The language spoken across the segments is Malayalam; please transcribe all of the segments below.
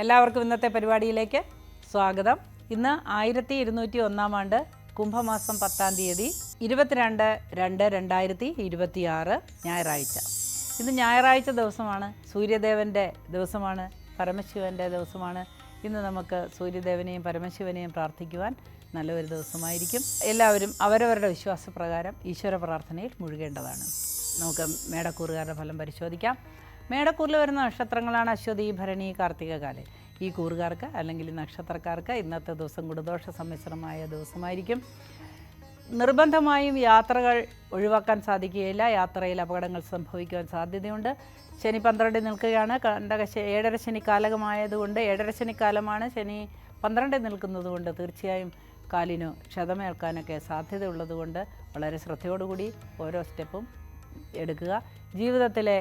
എല്ലാവർക്കും ഇന്നത്തെ പരിപാടിയിലേക്ക് സ്വാഗതം. ഇന്ന് 1201 ആണ്ട് കുംഭമാസം 10-ാം തീയതി 22/2/2026 ഞായറാഴ്ച. ഇന്ന് ഞായറാഴ്ച ദിവസമാണ്, സൂര്യദേവൻ്റെ ദിവസമാണ്, പരമശിവൻ്റെ ദിവസമാണ്. ഇന്ന് നമുക്ക് സൂര്യദേവനെയും പരമശിവനെയും പ്രാർത്ഥിക്കുവാൻ നല്ലൊരു ദിവസമായിരിക്കും. എല്ലാവരും അവരവരുടെ വിശ്വാസപ്രകാരം ഈശ്വര പ്രാർത്ഥനയിൽ മുഴുകേണ്ടതാണ്. നമുക്ക് മേടക്കൂറുകാരുടെ ഫലം പരിശോധിക്കാം. മേടക്കൂറിൽ വരുന്ന നക്ഷത്രങ്ങളാണ് അശ്വതി, ഭരണി, കാർത്തികകാലം. ഈ കൂറുകാർക്ക് അല്ലെങ്കിൽ നക്ഷത്രക്കാർക്ക് ഇന്നത്തെ ദിവസം ഗുണദോഷ സമ്മിശ്രമായ ദിവസമായിരിക്കും. നിർബന്ധമായും യാത്രകൾ ഒഴിവാക്കാൻ സാധിക്കുകയില്ല. യാത്രയിൽ അപകടങ്ങൾ സംഭവിക്കുവാൻ സാധ്യതയുണ്ട്. ശനി 12 നിൽക്കുകയാണ്. ഏഴര ശനി കാലകമായതുകൊണ്ട്, ഏഴര ശനിക്കാലമാണ്. ശനി 12 നിൽക്കുന്നത് കൊണ്ട് തീർച്ചയായും കാലിനു ക്ഷതമേൽക്കാനൊക്കെ സാധ്യതയുള്ളതുകൊണ്ട് വളരെ ശ്രദ്ധയോടുകൂടി ഓരോ സ്റ്റെപ്പും എടുക്കുക. ജീവിതത്തിലെ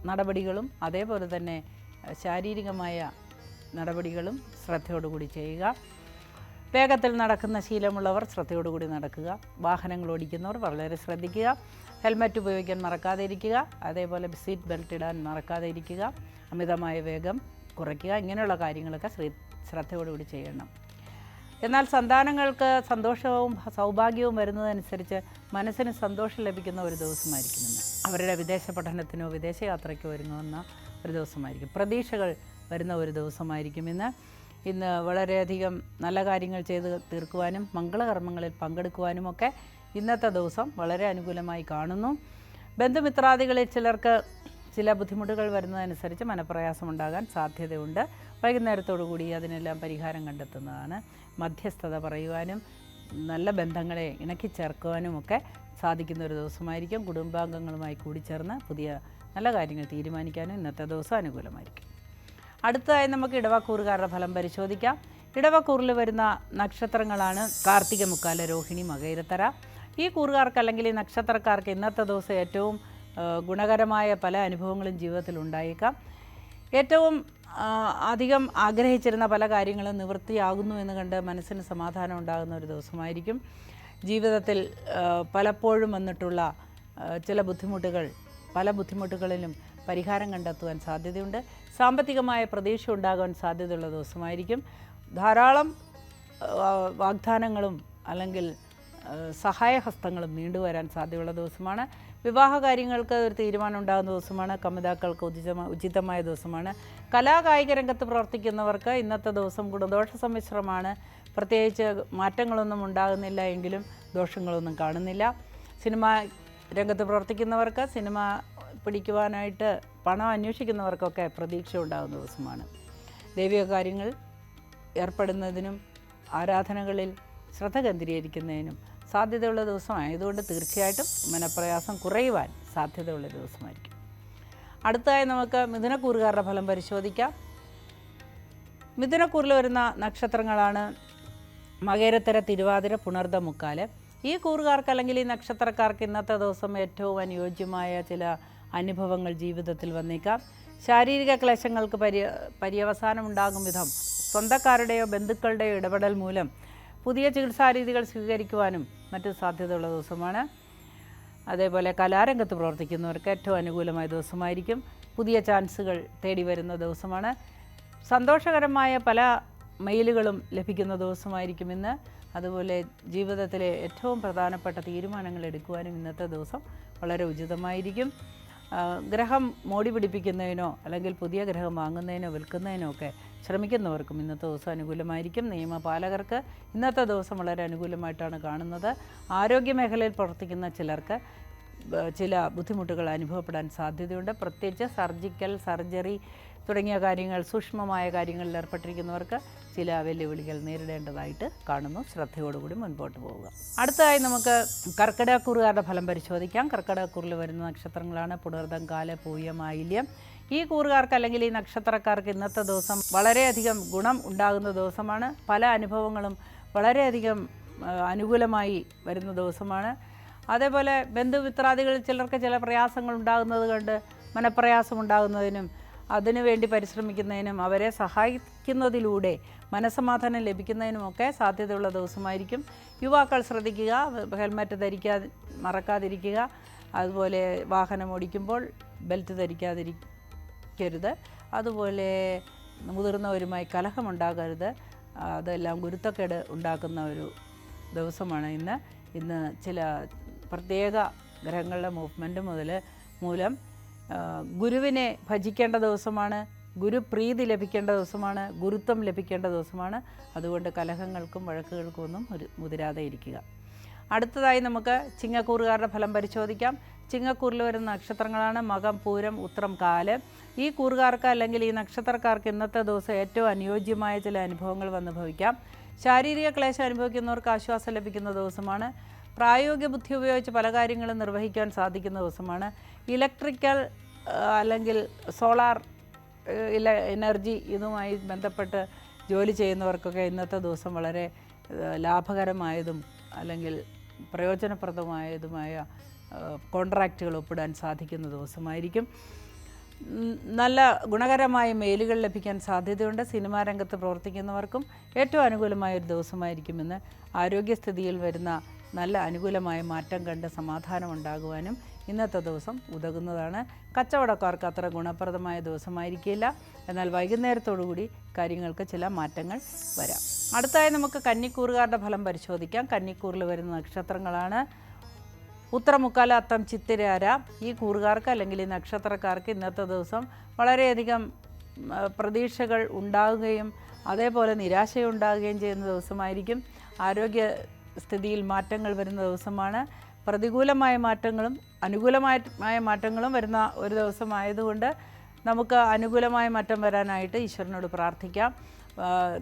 നടപടികളും അതേപോലെ തന്നെ ശാരീരികമായ നടപടികളും ശ്രദ്ധയോടുകൂടി ചെയ്യുക. വേഗത്തിൽ നടക്കുന്ന ശീലമുള്ളവർ ശ്രദ്ധയോടുകൂടി നടക്കുക. വാഹനങ്ങൾ ഓടിക്കുന്നവർ വളരെ ശ്രദ്ധിക്കുക. ഹെൽമറ്റ് ഉപയോഗിക്കാൻ മറക്കാതെ ഇരിക്കുക. അതേപോലെ സീറ്റ് ബെൽറ്റ് ഇടാൻ മറക്കാതെ ഇരിക്കുക. അമിതമായ വേഗം കുറയ്ക്കുക. ഇങ്ങനെയുള്ള കാര്യങ്ങളൊക്കെ ശ്രദ്ധയോടുകൂടി ചെയ്യണം. എന്നാൽ സന്താനങ്ങൾക്ക് സന്തോഷവും സൗഭാഗ്യവും വരുന്നതനുസരിച്ച് മനസ്സിന് സന്തോഷം ലഭിക്കുന്ന ഒരു ദിവസമായിരിക്കും ഇന്ന്. അവരുടെ വിദേശ പഠനത്തിനോ വിദേശയാത്രയ്ക്കോ ഒരുങ്ങുന്ന ഒരു ദിവസമായിരിക്കും. പ്രതീക്ഷകൾ വരുന്ന ഒരു ദിവസമായിരിക്കും ഇന്ന് വളരെയധികം നല്ല കാര്യങ്ങൾ ചെയ്ത് തീർക്കുവാനും മംഗളകർമ്മങ്ങളിൽ പങ്കെടുക്കുവാനുമൊക്കെ ഇന്നത്തെ ദിവസം വളരെ അനുകൂലമായി കാണുന്നു. ബന്ധുമിത്രാദികളിൽ ചിലർക്ക് ചില ബുദ്ധിമുട്ടുകൾ വരുന്നതനുസരിച്ച് മനപ്രയാസമുണ്ടാകാൻ സാധ്യതയുണ്ട്. വൈകുന്നേരത്തോടുകൂടി അതിനെല്ലാം പരിഹാരം കണ്ടെത്തുന്നതാണ്. മധ്യസ്ഥത പറയുവാനും നല്ല ബന്ധങ്ങളെ ഇണക്കിച്ചേർക്കുവാനുമൊക്കെ സാധിക്കുന്ന ഒരു ദിവസമായിരിക്കും. കുടുംബാംഗങ്ങളുമായി കൂടിച്ചേർന്ന് പുതിയ നല്ല കാര്യങ്ങൾ തീരുമാനിക്കാനും ഇന്നത്തെ ദിവസം അനുകൂലമായിരിക്കും. അടുത്തതായി നമുക്ക് ഇടവക്കൂറുകാരുടെ ഫലം പരിശോധിക്കാം. ഇടവക്കൂറിൽ വരുന്ന നക്ഷത്രങ്ങളാണ് കാർത്തിക, മുക്കാല, രോഹിണി, മകയിരത്തര. ഈ കൂറുകാർക്ക് അല്ലെങ്കിൽ ഈ നക്ഷത്രക്കാർക്ക് ഇന്നത്തെ ദിവസം ഏറ്റവും ഗുണകരമായ പല അനുഭവങ്ങളും ജീവിതത്തിൽ ഉണ്ടായേക്കാം. ഏറ്റവും അധികം ആഗ്രഹിച്ചിരുന്ന പല കാര്യങ്ങളും നിവൃത്തിയാകുന്നു എന്ന് കണ്ട് മനസ്സിന് സമാധാനം ഉണ്ടാകുന്ന ഒരു ദിവസമായിരിക്കും. ജീവിതത്തിൽ പലപ്പോഴും വന്നിട്ടുള്ള ചില ബുദ്ധിമുട്ടുകൾ, പല ബുദ്ധിമുട്ടുകളിലും പരിഹാരം കണ്ടെത്തുവാൻ സാധ്യതയുണ്ട്. സാമ്പത്തികമായ പ്രതീക്ഷ ഉണ്ടാകാൻ സാധ്യതയുള്ള ദിവസമായിരിക്കും. ധാരാളം വാഗ്ദാനങ്ങളും അല്ലെങ്കിൽ സഹായഹസ്തങ്ങളും നീണ്ടുവരാൻ സാധ്യതയുള്ള ദിവസമാണ്. വിവാഹ കാര്യങ്ങൾക്ക് ഒരു തീരുമാനം ഉണ്ടാകുന്ന ദിവസമാണ്. കമിതാക്കൾക്ക് ഉചിതമായ ദിവസമാണ്. കലാകായിക രംഗത്ത് പ്രവർത്തിക്കുന്നവർക്ക് ഇന്നത്തെ ദിവസം ഗുണദോഷ സമ്മിശ്രമാണ്. പ്രത്യേകിച്ച് മാറ്റങ്ങളൊന്നും ഉണ്ടാകുന്നില്ല എങ്കിലും ദോഷങ്ങളൊന്നും കാണുന്നില്ല. സിനിമ രംഗത്ത് പ്രവർത്തിക്കുന്നവർക്ക്, സിനിമ പിടിക്കുവാനായിട്ട് പണം അന്വേഷിക്കുന്നവർക്കൊക്കെ പ്രതീക്ഷ ഉണ്ടാകുന്ന ദിവസമാണ്. ദൈവിക കാര്യങ്ങൾ ഏർപ്പെടുന്നതിനും ആരാധനകളിൽ ശ്രദ്ധ കേന്ദ്രീകരിക്കുന്നതിനും സാധ്യതയുള്ള ദിവസമായതുകൊണ്ട് തീർച്ചയായിട്ടും മനപ്രയാസം കുറയുവാൻ സാധ്യതയുള്ള ദിവസമായിരിക്കും. അടുത്തതായി നമുക്ക് മിഥുനക്കൂറുകാരുടെ ഫലം പരിശോധിക്കാം. മിഥുനക്കൂറിൽ വരുന്ന നക്ഷത്രങ്ങളാണ് മകയിരത്തര, തിരുവാതിര, പുണർദം, മുക്കാല്. ഈ കൂറുകാർക്ക് അല്ലെങ്കിൽ ഈ നക്ഷത്രക്കാർക്ക് ഇന്നത്തെ ദിവസം ഏറ്റവും അനുയോജ്യമായ ചില അനുഭവങ്ങൾ ജീവിതത്തിൽ വന്നേക്കാം. ശാരീരിക ക്ലേശങ്ങൾക്ക് പര്യവസാനം ഉണ്ടാകും വിധം സ്വന്തക്കാരുടെയോ ബന്ധുക്കളുടെയോ ഇടപെടൽ മൂലം പുതിയ ചികിത്സാരീതികൾ സ്വീകരിക്കുവാനും മറ്റു സാധ്യതയുള്ള ദിവസമാണ്. അതേപോലെ കലാരംഗത്ത് പ്രവർത്തിക്കുന്നവർക്ക് ഏറ്റവും അനുകൂലമായ ദിവസമായിരിക്കും. പുതിയ ചാൻസുകൾ തേടി വരുന്ന ദിവസമാണ്. സന്തോഷകരമായ പല മെയിലുകളും ലഭിക്കുന്ന ദിവസമായിരിക്കും ഇന്ന്. അതുപോലെ ജീവിതത്തിലെ ഏറ്റവും പ്രധാനപ്പെട്ട തീരുമാനങ്ങൾ എടുക്കുവാനും ഇന്നത്തെ ദിവസം വളരെ ഉചിതമായിരിക്കും. ഗ്രഹം മോടി പിടിപ്പിക്കുന്നതിനോ അല്ലെങ്കിൽ പുതിയ ഗ്രഹം വാങ്ങുന്നതിനോ വിൽക്കുന്നതിനോ ഒക്കെ ശ്രമിക്കുന്നവർക്കും ഇന്നത്തെ ദിവസം അനുകൂലമായിരിക്കും. നിയമപാലകർക്ക് ഇന്നത്തെ ദിവസം വളരെ അനുകൂലമായിട്ടാണ് കാണുന്നത്. ആരോഗ്യമേഖലയിൽ പ്രവർത്തിക്കുന്ന ചിലർക്ക് ചില ബുദ്ധിമുട്ടുകൾ അനുഭവപ്പെടാൻ സാധ്യതയുണ്ട്. പ്രത്യേകിച്ച് സർജറി തുടങ്ങിയ കാര്യങ്ങൾ, സൂക്ഷ്മമായ കാര്യങ്ങളിൽ ഏർപ്പെട്ടിരിക്കുന്നവർക്ക് ചില വെല്ലുവിളികൾ നേരിടേണ്ടതായിട്ട് കാണുന്നു. ശ്രദ്ധയോടുകൂടി മുൻപോട്ട് പോവുക. അടുത്തതായി നമുക്ക് കർക്കിടകക്കൂറുകാരുടെ ഫലം പരിശോധിക്കാം. കർക്കിടകക്കൂറിൽ വരുന്ന നക്ഷത്രങ്ങളാണ് പുണർദം, കാല, പൂയം, ആയില്യം. ഈ കൂറുകാർക്ക് അല്ലെങ്കിൽ ഈ നക്ഷത്രക്കാർക്ക് ഇന്നത്തെ ദിവസം വളരെയധികം ഗുണം ഉണ്ടാകുന്ന ദിവസമാണ്. പല അനുഭവങ്ങളും വളരെയധികം അനുകൂലമായി വരുന്ന ദിവസമാണ്. അതേപോലെ ബന്ധുമിത്രാദികളിൽ ചിലർക്ക് ചില പ്രയാസങ്ങൾ ഉണ്ടാകുന്നത് കണ്ട് മനപ്രയാസം ഉണ്ടാകുന്നതിനും അതിനുവേണ്ടി പരിശ്രമിക്കുന്നതിനും അവരെ സഹായിക്കുന്നതിലൂടെ മനസ്സമാധാനം ലഭിക്കുന്നതിനുമൊക്കെ സാധ്യതയുള്ള ദിവസമായിരിക്കും. യുവാക്കൾ ശ്രദ്ധിക്കുക, ഹെൽമറ്റ് മറക്കാതിരിക്കുക. അതുപോലെ വാഹനം ഓടിക്കുമ്പോൾ ബെൽറ്റ് ധരിക്കാതിരിക്കരുത്. അതുപോലെ മുതിർന്നവരുമായി കലഹമുണ്ടാകരുത്. അതെല്ലാം ഗുരുത്തക്കേട് ഉണ്ടാക്കുന്ന ഒരു ദിവസമാണ് ഇന്ന് ചില പ്രത്യേക ഗ്രഹങ്ങളുടെ മൂവ്മെൻറ്റ് മൂലം ഗുരുവിനെ ഭജിക്കേണ്ട ദിവസമാണ്, ഗുരുപ്രീതി ലഭിക്കേണ്ട ദിവസമാണ്, ഗുരുത്വം ലഭിക്കേണ്ട ദിവസമാണ്. അതുകൊണ്ട് കലഹങ്ങൾക്കും വഴക്കുകൾക്കും ഒന്നും മുതിരാതെ ഇരിക്കുക. അടുത്തതായി നമുക്ക് ചിങ്ങക്കൂറുകാരുടെ ഫലം പരിശോധിക്കാം. ചിങ്ങക്കൂറിൽ വരുന്ന നക്ഷത്രങ്ങളാണ് മകം, പൂരം, ഉത്രം, കാല്. ഈ കൂറുകാർക്ക് അല്ലെങ്കിൽ ഈ നക്ഷത്രക്കാർക്ക് ഇന്നത്തെ ദിവസം ഏറ്റവും അനുയോജ്യമായ ചില അനുഭവങ്ങൾ വന്ന് ഭവിക്കാം. ശാരീരിക ക്ലേശം അനുഭവിക്കുന്നവർക്ക് ആശ്വാസം ലഭിക്കുന്ന ദിവസമാണ്. പ്രായോഗിക ബുദ്ധി ഉപയോഗിച്ച് പല കാര്യങ്ങളും നിർവഹിക്കാൻ സാധിക്കുന്ന ദിവസമാണ്. ഇലക്ട്രിക്കൽ അല്ലെങ്കിൽ സോളാർ എനർജി ഇതുമായി ബന്ധപ്പെട്ട് ജോലി ചെയ്യുന്നവർക്കൊക്കെ ഇന്നത്തെ ദിവസം വളരെ ലാഭകരമായതും അല്ലെങ്കിൽ പ്രയോജനപ്രദമായതുമായ കോൺട്രാക്റ്റുകൾ ഒപ്പിടാൻ സാധിക്കുന്ന ദിവസമായിരിക്കും. നല്ല ഗുണകരമായ മെയിലുകൾ ലഭിക്കാൻ സാധ്യതയുണ്ട്. സിനിമാ രംഗത്ത് പ്രവർത്തിക്കുന്നവർക്കും ഏറ്റവും അനുകൂലമായ ഒരു ദിവസമായിരിക്കുമെന്ന് ആരോഗ്യസ്ഥിതിയിൽ വരുന്ന നല്ല അനുകൂലമായ മാറ്റം കണ്ട് സമാധാനം ഉണ്ടാകുവാനും ഇന്നത്തെ ദിവസം ഉതകുന്നതാണ്. കച്ചവടക്കാർക്ക് അത്ര ഗുണപ്രദമായ ദിവസമായിരിക്കില്ല. എന്നാൽ വൈകുന്നേരത്തോടുകൂടി കാര്യങ്ങൾക്ക് ചില മാറ്റങ്ങൾ വരാം. അടുത്തായി നമുക്ക് കന്നിക്കൂറുകാരുടെ ഫലം പരിശോധിക്കാം. കന്നിക്കൂറിൽ വരുന്ന നക്ഷത്രങ്ങളാണ് ഉത്തരമുക്കാല, അത്തം, ചിത്തിര. ഈ കൂറുകാർക്ക് അല്ലെങ്കിൽ ഈ നക്ഷത്രക്കാർക്ക് ഇന്നത്തെ ദിവസം വളരെയധികം പ്രതീക്ഷകൾ ഉണ്ടാകുകയും അതേപോലെ നിരാശയുണ്ടാകുകയും ചെയ്യുന്ന ദിവസമായിരിക്കും. ആരോഗ്യസ്ഥിതിയിൽ മാറ്റങ്ങൾ വരുന്ന ദിവസമാണ്. പ്രതികൂലമായ മാറ്റങ്ങളും അനുകൂലമായ മാറ്റങ്ങളും വരുന്ന ഒരു ദിവസമായതുകൊണ്ട് നമുക്ക് അനുകൂലമായ മാറ്റം വരാനായിട്ട് ഈശ്വരനോട് പ്രാർത്ഥിക്കാം.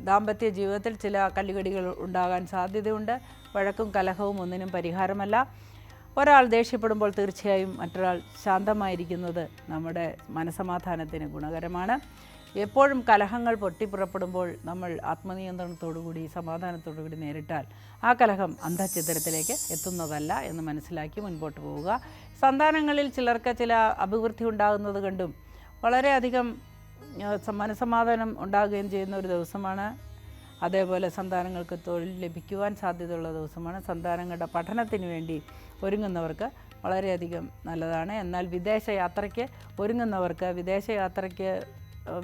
ദാമ്പത്യ ജീവിതത്തിൽ ചില കല്ലുകടികൾ ഉണ്ടാകാൻ സാധ്യതയുണ്ട്. വഴക്കും കലഹവും ഒന്നിനും പരിഹാരമല്ല. ഒരാൾ ദേഷ്യപ്പെടുമ്പോൾ തീർച്ചയായും മറ്റൊരാൾ ശാന്തമായിരിക്കുന്നത് നമ്മുടെ മനസമാധാനത്തിന് ഗുണകരമാണ്. എപ്പോഴും കലഹങ്ങൾ പൊട്ടിപ്പുറപ്പെടുമ്പോൾ നമ്മൾ ആത്മനിയന്ത്രണത്തോടുകൂടി സമാധാനത്തോടുകൂടി നേരിട്ടാൽ ആ കലഹം അന്ധഛിദ്രത്തിലേക്ക് എത്തുന്നതല്ല എന്ന് മനസ്സിലാക്കി മുൻപോട്ട് പോവുക. സന്താനങ്ങളിൽ ചിലർക്ക് ചില അഭിവൃദ്ധി ഉണ്ടാകുന്നത് കണ്ടും വളരെയധികം മനസമാധാനം ഉണ്ടാകുകയും ചെയ്യുന്ന ഒരു ദിവസമാണ്. അതേപോലെ സന്താനങ്ങൾക്ക് തൊഴിൽ ലഭിക്കുവാൻ സാധ്യതയുള്ള ദിവസമാണ്. സന്താനങ്ങളുടെ പഠനത്തിന് വേണ്ടി ഒരുങ്ങുന്നവർക്ക് വളരെയധികം നല്ലതാണ്. എന്നാൽ വിദേശയാത്രയ്ക്ക് ഒരുങ്ങുന്നവർക്ക്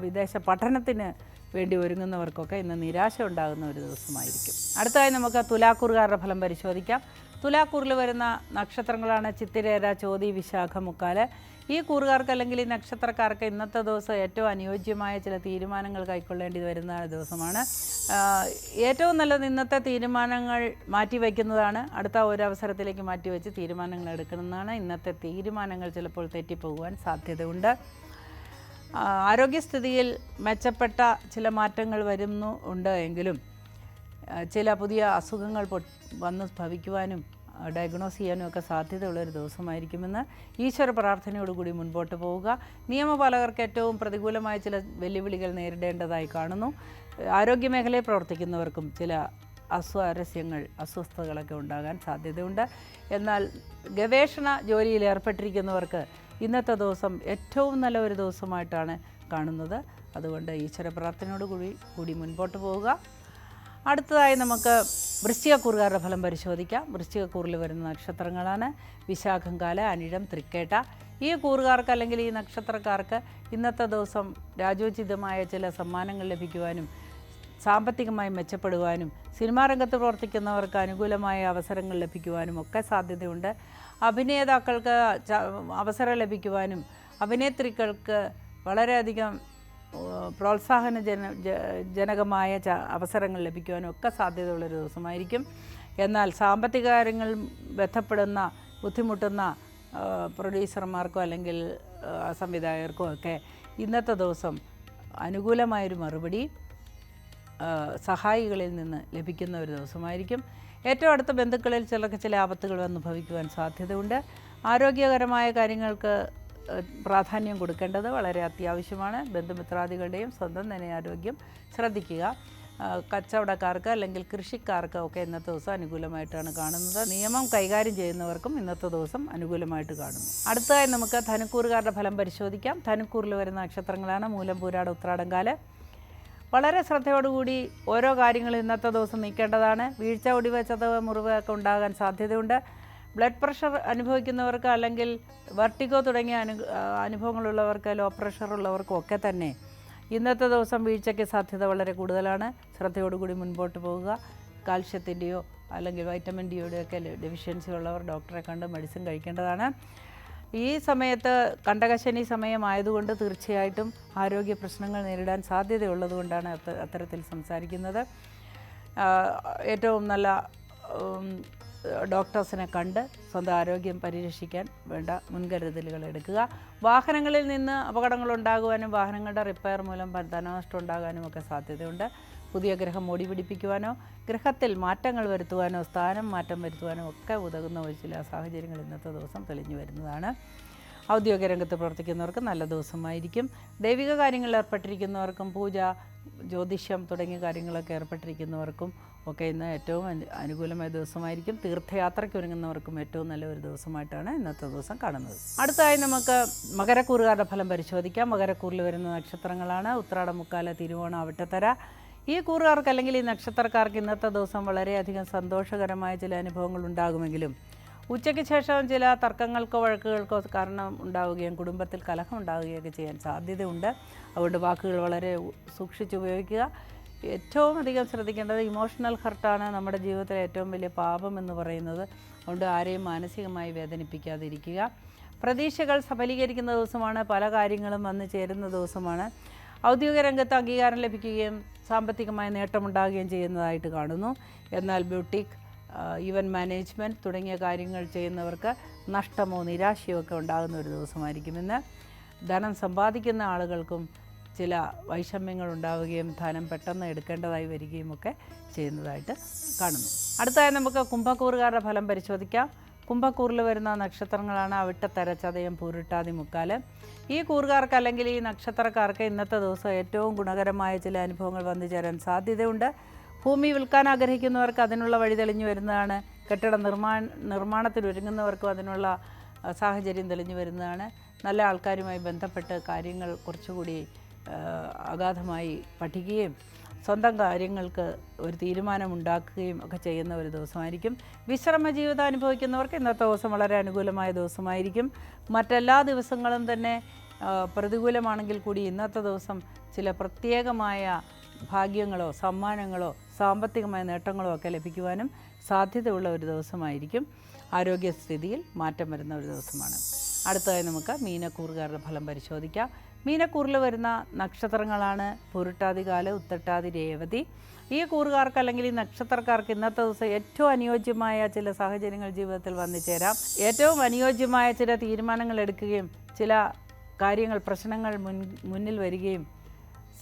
വിദേശ പഠനത്തിന് വേണ്ടി ഒരുങ്ങുന്നവർക്കൊക്കെ ഇന്ന് നിരാശ ഉണ്ടാകുന്ന ഒരു ദിവസമായിരിക്കും. അടുത്തതായി നമുക്ക് തുലാക്കൂറുകാരുടെ ഫലം പരിശോധിക്കാം. തുലാക്കൂറിൽ വരുന്ന നക്ഷത്രങ്ങളാണ് ചിത്തിര, ചോതി, വിശാഖ, മുക്കാല്. ഈ കൂറുകാർക്ക് അല്ലെങ്കിൽ ഈ നക്ഷത്രക്കാർക്ക് ഇന്നത്തെ ദിവസം ഏറ്റവും അനുയോജ്യമായ ചില തീരുമാനങ്ങൾ കൈക്കൊള്ളേണ്ടി വരുന്ന ദിവസമാണ്. ഏറ്റവും നല്ലത് ഇന്നത്തെ തീരുമാനങ്ങൾ മാറ്റിവെക്കുന്നതാണ്. അടുത്ത ഒരു അവസരത്തിലേക്ക് മാറ്റിവെച്ച് തീരുമാനങ്ങൾ എടുക്കണമെന്നാണ്. ഇന്നത്തെ തീരുമാനങ്ങൾ ചിലപ്പോൾ തെറ്റിപ്പോകുവാൻ സാധ്യതയുണ്ട്. ആരോഗ്യസ്ഥിതിയിൽ മെച്ചപ്പെട്ട ചില മാറ്റങ്ങൾ വരുന്നുണ്ട് എങ്കിലും ചില പുതിയ അസുഖങ്ങൾ വന്ന് ഭവിക്കുവാനും ഡയഗ്നോസ് ചെയ്യാനും ഒക്കെ സാധ്യതയുള്ളൊരു ദിവസമായിരിക്കുമെന്ന് ഈശ്വര പ്രാർത്ഥനയോടുകൂടി മുൻപോട്ട് പോവുക. നിയമപാലകർക്ക് ഏറ്റവും പ്രതികൂലമായ ചില വെല്ലുവിളികൾ നേരിടേണ്ടതായി കാണുന്നു. ആരോഗ്യമേഖലയിൽ പ്രവർത്തിക്കുന്നവർക്കും ചില അസ്വസ്ഥതകളൊക്കെ ഉണ്ടാകാൻ സാധ്യതയുണ്ട്. എന്നാൽ ഗവേഷണ ജോലിയിൽ ഏർപ്പെട്ടിരിക്കുന്നവർക്ക് ഇന്നത്തെ ദിവസം ഏറ്റവും നല്ല ഒരു ദിവസമായിട്ടാണ് കാണുന്നത്. അതുകൊണ്ട് ഈശ്വര പ്രാർത്ഥനയോട് കൂടി മുൻപോട്ട് പോവുക. അടുത്തതായി നമുക്ക് വൃശ്ചികക്കൂറുകാരുടെ ഫലം പരിശോധിക്കാം. വൃശ്ചികക്കൂറിൽ വരുന്ന നക്ഷത്രങ്ങളാണ് വിശാഖം, കാല്, അനിഴം, തൃക്കേട്ട. ഈ കൂറുകാർക്ക് അല്ലെങ്കിൽ ഈ നക്ഷത്രക്കാർക്ക് ഇന്നത്തെ ദിവസം രാജോചിതമായ ചില സമ്മാനങ്ങൾ ലഭിക്കുവാനും സാമ്പത്തികമായി മെച്ചപ്പെടുവാനും സിനിമാ രംഗത്ത് പ്രവർത്തിക്കുന്നവർക്ക് അനുകൂലമായ അവസരങ്ങൾ ലഭിക്കുവാനും ഒക്കെ സാധ്യതയുണ്ട്. അഭിനേതാക്കൾക്ക് അവസരം ലഭിക്കുവാനും അഭിനേത്രികൾക്ക് വളരെയധികം പ്രോത്സാഹനജനകമായ അവസരങ്ങൾ ലഭിക്കുവാനും ഒക്കെ സാധ്യതയുള്ളൊരു ദിവസമായിരിക്കും. എന്നാൽ സാമ്പത്തിക കാര്യങ്ങളിൽ ബന്ധപ്പെടുന്ന ബുദ്ധിമുട്ടുന്ന പ്രൊഡ്യൂസർമാർക്കോ അല്ലെങ്കിൽ സംവിധായകർക്കോ ഒക്കെ ഇന്നത്തെ ദിവസം അനുകൂലമായൊരു മറുപടി സഹായികളിൽ നിന്ന് ലഭിക്കുന്ന ഒരു ദിവസമായിരിക്കും. ഏറ്റവും അടുത്ത ബന്ധുക്കളിൽ ചിലർക്ക് ചില ആപത്തുകൾ വന്ന് ഭവിക്കുവാൻ സാധ്യതയുണ്ട്. ആരോഗ്യകരമായ കാര്യങ്ങൾക്ക് പ്രാധാന്യം കൊടുക്കേണ്ടത് വളരെ അത്യാവശ്യമാണ്. ബന്ധുമിത്രാദികളുടെയും സ്വന്തം തന്നെ ആരോഗ്യം ശ്രദ്ധിക്കുക. കച്ചവടക്കാർക്ക് അല്ലെങ്കിൽ കൃഷിക്കാർക്ക് ഒക്കെ ഇന്നത്തെ ദിവസം അനുകൂലമായിട്ടാണ് കാണുന്നത്. നിയമം കൈകാര്യം ചെയ്യുന്നവർക്കും ഇന്നത്തെ ദിവസം അനുകൂലമായിട്ട് കാണുന്നു. അടുത്തതായി നമുക്ക് ധനുക്കൂറുകാരുടെ ഫലം പരിശോധിക്കാം. ധനുക്കൂറിൽ വരുന്ന നക്ഷത്രങ്ങളാണ് മൂലം, പൂരാടം, ഉത്രാടം, കാല്. വളരെ ശ്രദ്ധയോടുകൂടി ഓരോ കാര്യങ്ങളും ഇന്നത്തെ ദിവസം നീക്കേണ്ടതാണ്. വീഴ്ച, ഒടിവച്ചതവ്, മുറിവൊക്കെ ഉണ്ടാകാൻ സാധ്യതയുണ്ട്. ബ്ലഡ് പ്രഷർ അനുഭവിക്കുന്നവർക്ക് അല്ലെങ്കിൽ വെർട്ടിഗോ തുടങ്ങിയ അനുഭവങ്ങളുള്ളവർക്ക്, ലോ പ്രഷർ ഉള്ളവർക്കും ഒക്കെ തന്നെ ഇന്നത്തെ ദിവസം വീഴ്ചയ്ക്ക് സാധ്യത വളരെ കൂടുതലാണ്. ശ്രദ്ധയോടുകൂടി മുൻപോട്ട് പോവുക. കാൽഷ്യത്തിൻ്റെയോ അല്ലെങ്കിൽ വൈറ്റമിൻ ഡിയുടെയോ ഒക്കെ ഡെഫിഷ്യൻസി ഉള്ളവർ ഡോക്ടറെ കണ്ട് മെഡിസിൻ കഴിക്കേണ്ടതാണ്. ഈ സമയത്ത് കണ്ടകശനി സമയമായതുകൊണ്ട് തീർച്ചയായിട്ടും ആരോഗ്യ പ്രശ്നങ്ങൾ നേരിടാൻ സാധ്യതയുള്ളതുകൊണ്ടാണ് അത്തരത്തിൽ സംസാരിക്കുന്നത്. ഏറ്റവും നല്ല ഡോക്ടേഴ്സിനെ കണ്ട് സ്വന്തം ആരോഗ്യം പരിരക്ഷിക്കാൻ വേണ്ട മുൻകരുതലുകൾ എടുക്കുക. വാഹനങ്ങളിൽ നിന്ന് അപകടങ്ങളുണ്ടാകുവാനും വാഹനങ്ങളുടെ റിപ്പയർ മൂലം ധനനഷ്ടം ഉണ്ടാകാനും ഒക്കെ സാധ്യതയുണ്ട്. പുതിയ ഗ്രഹം മോടി പിടിപ്പിക്കുവാനോ ഗ്രഹത്തിൽ മാറ്റങ്ങൾ വരുത്തുവാനോ സ്ഥാനം മാറ്റം വരുത്തുവാനോ ഒക്കെ ഉതകുന്ന ചില സാഹചര്യങ്ങൾ ഇന്നത്തെ ദിവസം തെളിഞ്ഞു വരുന്നതാണ്. ഔദ്യോഗിക രംഗത്ത് പ്രവർത്തിക്കുന്നവർക്ക് നല്ല ദിവസമായിരിക്കും. ദൈവിക കാര്യങ്ങളിൽ ഏർപ്പെട്ടിരിക്കുന്നവർക്കും പൂജ, ജ്യോതിഷം തുടങ്ങിയ കാര്യങ്ങളൊക്കെ ഏർപ്പെട്ടിരിക്കുന്നവർക്കും ഒക്കെ ഇന്ന് ഏറ്റവും അനുകൂലമായ ദിവസമായിരിക്കും. തീർത്ഥയാത്രയ്ക്ക് ഒരുങ്ങുന്നവർക്കും ഏറ്റവും നല്ലൊരു ദിവസമായിട്ടാണ് ഇന്നത്തെ ദിവസം കാണുന്നത്. അടുത്തതായി നമുക്ക് മകരക്കൂറുകാരുടെ ഫലം പരിശോധിക്കാം. മകരക്കൂറിൽ വരുന്ന നക്ഷത്രങ്ങളാണ് ഉത്രാടം, മുക്കാല, തിരുവോണം, അവിട്ടത്തര. ഈ കൂറുകാർക്ക് അല്ലെങ്കിൽ ഈ നക്ഷത്രക്കാർക്ക് ഇന്നത്തെ ദിവസം വളരെയധികം സന്തോഷകരമായ ചില അനുഭവങ്ങൾ ഉണ്ടാകുമെങ്കിലും ഉച്ചയ്ക്ക് ശേഷം ചില തർക്കങ്ങൾക്കോ വഴക്കുകൾക്കോ കാരണം ഉണ്ടാവുകയും കുടുംബത്തിൽ കലഹം ഉണ്ടാവുകയൊക്കെ ചെയ്യാൻ സാധ്യതയുണ്ട്. അതുകൊണ്ട് വാക്കുകൾ വളരെ സൂക്ഷിച്ച് ഉപയോഗിക്കുക. ഏറ്റവും അധികം ശ്രദ്ധിക്കേണ്ടത് ഇമോഷണൽ ഹർട്ടാണ് നമ്മുടെ ജീവിതത്തിലെ ഏറ്റവും വലിയ പാപം എന്ന് പറയുന്നത്. അതുകൊണ്ട് ആരെയും മാനസികമായി വേദനിപ്പിക്കാതിരിക്കുക. പ്രതീക്ഷകൾ സഫലീകരിക്കുന്ന ദിവസമാണ്. പല കാര്യങ്ങളും വന്നു ചേരുന്ന ദിവസമാണ്. ഔദ്യോഗിക രംഗത്ത് അംഗീകാരം ലഭിക്കുകയും സാമ്പത്തികമായ നേട്ടമുണ്ടാകുകയും ചെയ്യുന്നതായിട്ട് കാണുന്നു. എന്നാൽ ബ്യൂട്ടിക്, ഈവൻറ്റ് മാനേജ്മെൻറ്റ് തുടങ്ങിയ കാര്യങ്ങൾ ചെയ്യുന്നവർക്ക് നഷ്ടമോ നിരാശയോ ഒക്കെ ഉണ്ടാകുന്ന ഒരു ദിവസമായിരിക്കും ഇന്ന്. ധനം സമ്പാദിക്കുന്ന ആളുകൾക്കും ചില വൈഷമ്യങ്ങൾ ഉണ്ടാവുകയും ധനം പെട്ടെന്ന് എടുക്കേണ്ടതായി വരികയും ഒക്കെ ചെയ്യുന്നതായിട്ട് കാണുന്നു. അടുത്തതായി നമുക്ക് കുംഭക്കൂറുകാരുടെ ഫലം പരിശോധിക്കാം. കുംഭക്കൂറിൽ വരുന്ന നക്ഷത്രങ്ങളാണ് അവിട്ടത്തര, ചതയം, പൂരിട്ടാതി, മുക്കാല്. ഈ കൂറുകാർക്ക് അല്ലെങ്കിൽ ഈ നക്ഷത്രക്കാർക്ക് ഇന്നത്തെ ദിവസം ഏറ്റവും ഗുണകരമായ ചില അനുഭവങ്ങൾ വന്നു ചേരാൻ സാധ്യതയുണ്ട്. ഭൂമി വിൽക്കാൻ ആഗ്രഹിക്കുന്നവർക്ക് അതിനുള്ള വഴി തെളിഞ്ഞു വരുന്നതാണ്. കെട്ടിട നിർമ്മാണത്തിൽ ഒരുങ്ങുന്നവർക്കും അതിനുള്ള സാഹചര്യം തെളിഞ്ഞു വരുന്നതാണ്. നല്ല ആൾക്കാരുമായി ബന്ധപ്പെട്ട് കാര്യങ്ങൾ കുറച്ചുകൂടി അഗാധമായി പഠിക്കുകയും സ്വന്തം കാര്യങ്ങൾക്ക് ഒരു തീരുമാനമുണ്ടാക്കുകയും ഒക്കെ ചെയ്യുന്ന ഒരു ദിവസമായിരിക്കും. വിശ്രമ ജീവിതം അനുഭവിക്കുന്നവർക്ക് ഇന്നത്തെ ദിവസം വളരെ അനുകൂലമായ ദിവസമായിരിക്കും. മറ്റെല്ലാ ദിവസങ്ങളും തന്നെ പ്രതികൂലമാണെങ്കിൽ കൂടി ഇന്നത്തെ ദിവസം ചില പ്രത്യേകമായ ഭാഗ്യങ്ങളോ സമ്മാനങ്ങളോ സാമ്പത്തികമായ നേട്ടങ്ങളോ ഒക്കെ ലഭിക്കുവാനും സാധ്യതയുള്ള ഒരു ദിവസമായിരിക്കും. ആരോഗ്യസ്ഥിതിയിൽ മാറ്റം വരുന്ന ഒരു ദിവസമാണ്. അടുത്തതായി നമുക്ക് മീനക്കൂറുകാരുടെ ഫലം പരിശോധിക്കാം. മീനക്കൂറിൽ വരുന്ന നക്ഷത്രങ്ങളാണ് പൂരിട്ടാതികാല്, ഉത്രട്ടാതി, രേവതി. ഈ കൂറുകാർക്ക് അല്ലെങ്കിൽ ഈ നക്ഷത്രക്കാർക്ക് ഇന്നത്തെ ദിവസം ഏറ്റവും അനുയോജ്യമായ ചില സാഹചര്യങ്ങൾ ജീവിതത്തിൽ വന്നു ചേരാം. ഏറ്റവും അനുയോജ്യമായ ചില തീരുമാനങ്ങൾ എടുക്കുകയും ചില കാര്യങ്ങൾ പ്രശ്നങ്ങൾ മുന്നിൽ വരികയും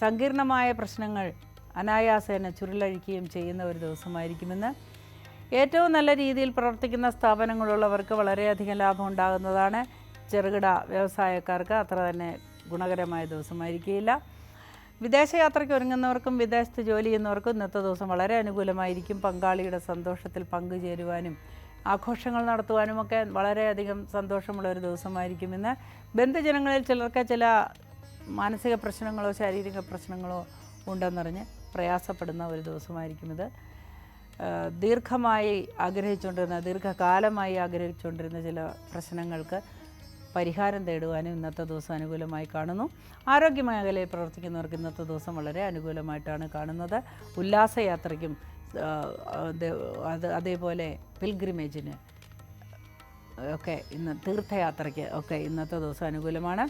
സങ്കീർണമായ പ്രശ്നങ്ങൾ അനായാസേന ചുരുളഴിക്കുകയും ചെയ്യുന്ന ഒരു ദിവസമായിരിക്കുമെന്ന്. ഏറ്റവും നല്ല രീതിയിൽ പ്രവർത്തിക്കുന്ന സ്ഥാപനങ്ങളുള്ളവർക്ക് വളരെയധികം ലാഭം ഉണ്ടാകുന്നതാണ്. ചെറുകിട വ്യവസായക്കാർക്ക് അത്ര തന്നെ ഗുണകരമായ ദിവസമായിരിക്കില്ല. വിദേശയാത്രയ്ക്ക് ഒരുങ്ങുന്നവർക്കും വിദേശത്ത് ജോലി ചെയ്യുന്നവർക്കും ഇന്നത്തെ ദിവസം വളരെ അനുകൂലമായിരിക്കും. പങ്കാളിയുടെ സന്തോഷത്തിൽ പങ്കുചേരുവാനും ആഘോഷങ്ങൾ നടത്തുവാനുമൊക്കെ വളരെയധികം സന്തോഷമുള്ള ഒരു ദിവസമായിരിക്കും ഇന്ന്. ബന്ധുജനങ്ങളിൽ ചിലർക്ക് ചില മാനസിക പ്രശ്നങ്ങളോ ശാരീരിക പ്രശ്നങ്ങളോ ഉണ്ടെന്നറിഞ്ഞ് പ്രയാസപ്പെടുന്ന ഒരു ദിവസമായിരിക്കും ഇത്. ദീർഘകാലമായി ആഗ്രഹിച്ചുകൊണ്ടിരുന്ന ചില പ്രശ്നങ്ങൾക്ക് പരിഹാരം തേടുവാനും ഇന്നത്തെ ദിവസം അനുകൂലമായി കാണുന്നു. ആരോഗ്യമേഖലയിൽ പ്രവർത്തിക്കുന്നവർക്ക് ഇന്നത്തെ ദിവസം വളരെ അനുകൂലമായിട്ടാണ് കാണുന്നത്. ഉല്ലാസയാത്രയ്ക്കും അതേപോലെ പിൽഗ്രിമേജിന് ഒക്കെ തീർത്ഥയാത്രയ്ക്ക് ഒക്കെ ഇന്നത്തെ ദിവസം അനുകൂലമാണ്.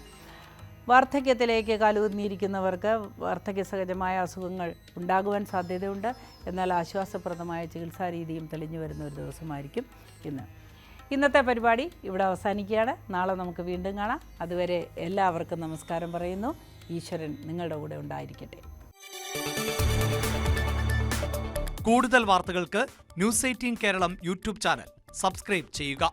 വാർദ്ധക്യത്തിലേക്ക് കാലൂന്നിയിരിക്കുന്നവർക്ക് വാർദ്ധക്യ സഹജമായ അസുഖങ്ങൾ ഉണ്ടാകുവാൻ സാധ്യതയുണ്ട്. എന്നാൽ ആശ്വാസപ്രദമായ ചികിത്സാ രീതിയും തെളിഞ്ഞു വരുന്ന ഒരു ദിവസമായിരിക്കും ഇന്ന്. ഇന്നത്തെ പരിപാടി ഇവിടെ അവസാനിക്കുകയാണ്. നാളെ നമുക്ക് വീണ്ടും കാണാം. അതുവരെ എല്ലാവർക്കും നമസ്കാരം പറയുന്നു. ഈശ്വരൻ നിങ്ങളുടെ കൂടെ ഉണ്ടായിരിക്കട്ടെ. കൂടുതൽ വാർത്തകൾക്ക് news 18 Keralam YouTube channel subscribe ചെയ്യുക.